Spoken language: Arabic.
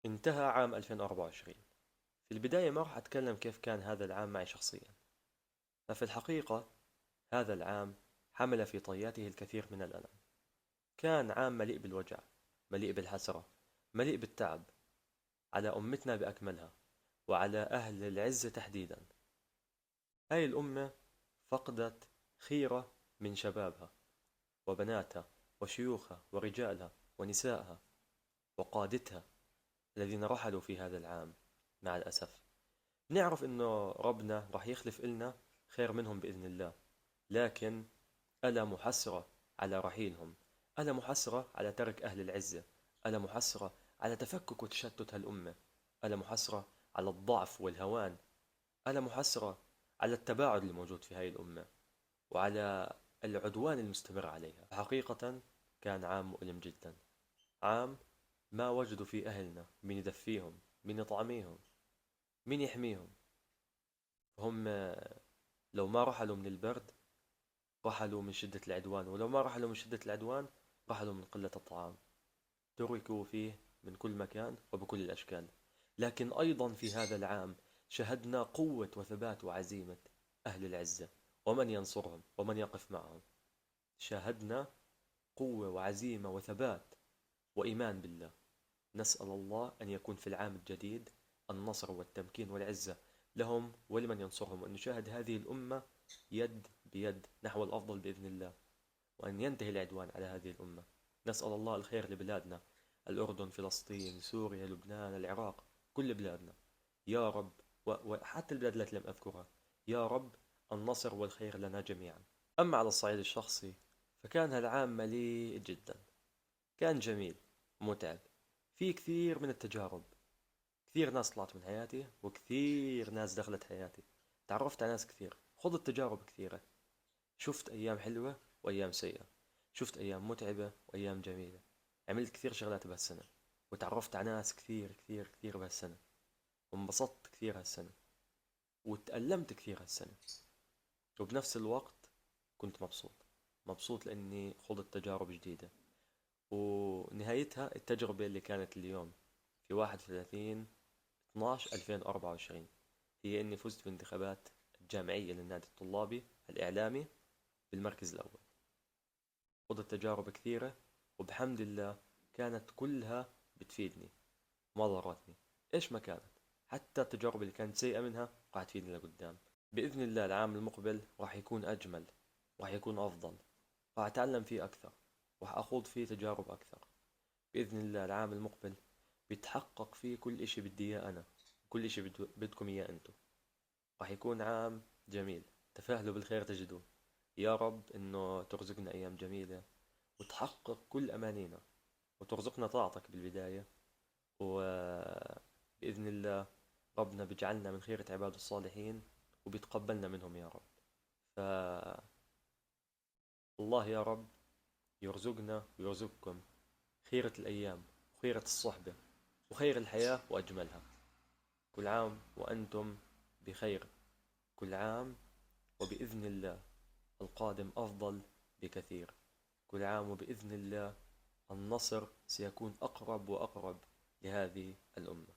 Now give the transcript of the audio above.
انتهى عام 2024. في البداية ما راح أتكلم كيف كان هذا العام معي شخصيا، ففي الحقيقة هذا العام حمل في طياته الكثير من الألم. كان عام مليء بالوجع، مليء بالحسرة، مليء بالتعب على أمتنا بأكملها، وعلى أهل العزة تحديدا. هاي الأمة فقدت خيرة من شبابها وبناتها وشيوخها ورجالها ونسائها وقادتها الذين رحلوا في هذا العام مع الأسف. نعرف إنه ربنا راح يخلف إلنا خير منهم بإذن الله، لكن ألم وحسرة على رحيلهم، ألم وحسرة على ترك أهل العزة، ألم وحسرة على تفكك وتشتت هالأمة، ألم وحسرة على الضعف والهوان، ألم وحسرة على التباعد الموجود في هاي الأمة، وعلى العدوان المستمر عليها. حقيقة كان عام مؤلم جدا، عام ما وجدوا فيه أهلنا من يدفيهم، من يطعميهم، من يحميهم. هم لو ما رحلوا من البرد رحلوا من شدة العدوان، ولو ما رحلوا من شدة العدوان رحلوا من قلة الطعام. تركوا فيه من كل مكان وبكل الأشكال. لكن أيضا في هذا العام شهدنا قوة وثبات وعزيمة أهل العزة، ومن ينصرهم ومن يقف معهم. شاهدنا قوة وعزيمة وثبات وإيمان بالله. نسأل الله أن يكون في العام الجديد النصر والتمكين والعزة لهم ولمن ينصرهم، وأن نشاهد هذه الأمة يد بيد نحو الأفضل بإذن الله، وأن ينتهي العدوان على هذه الأمة. نسأل الله الخير لبلادنا، الأردن، فلسطين، سوريا، لبنان، العراق، كل بلادنا يا رب، وحتى البلاد التي لم أذكرها. يا رب النصر والخير لنا جميعا. أما على الصعيد الشخصي فكان هالعام مليء جدا، كان جميل، متعب، في كثير من التجارب. كثير ناس طلعت من حياتي وكثير ناس دخلت حياتي. تعرفت على ناس كثير، خضت تجارب كثيرة. شفت أيام حلوة وأيام سيئة، شفت أيام متعبة وأيام جميلة. عملت كثير شغلات بهالسنة، وتعرفت على ناس كثير كثير كثير بهالسنة، وانبسطت كثير هالسنة، وتألمت كثير هالسنة. وبنفس الوقت كنت مبسوط، مبسوط لأني خضت تجارب جديدة. ونهايتها التجربة اللي كانت اليوم في 31/12/2024 هي إني فزت بانتخابات الجامعية للنادي الطلابي الإعلامي بالمركز الأول. خضت تجارب كثيرة، وبحمد الله كانت كلها بتفيدني، ما ضرتني إيش ما كانت. حتى التجارب اللي كانت سيئة منها راح تفيدني لقدام. بإذن الله العام المقبل راح يكون أجمل، راح يكون أفضل، راح أتعلم فيه أكثر، راح أخوض فيه تجارب أكثر. بإذن الله العام المقبل بيتحقق فيه كل إشي بدي إياه أنا، كل إشي بدكم إياه أنتو. راح يكون عام جميل، تفاهلوا بالخير تجدوه. يا رب إنه ترزقنا أيام جميلة، وتحقق كل أمانينا، وترزقنا طاعتك بالبداية. وبإذن الله ربنا بيجعلنا من خيرة عباده الصالحين، وبيتقبلنا منهم يا رب. فالله يا رب يرزقنا ويرزقكم خيرة الأيام وخيرة الصحبة وخير الحياة وأجملها. كل عام وأنتم بخير، كل عام وبإذن الله القادم أفضل بكثير. كل عام وبإذن الله النصر سيكون أقرب وأقرب لهذه الأمة.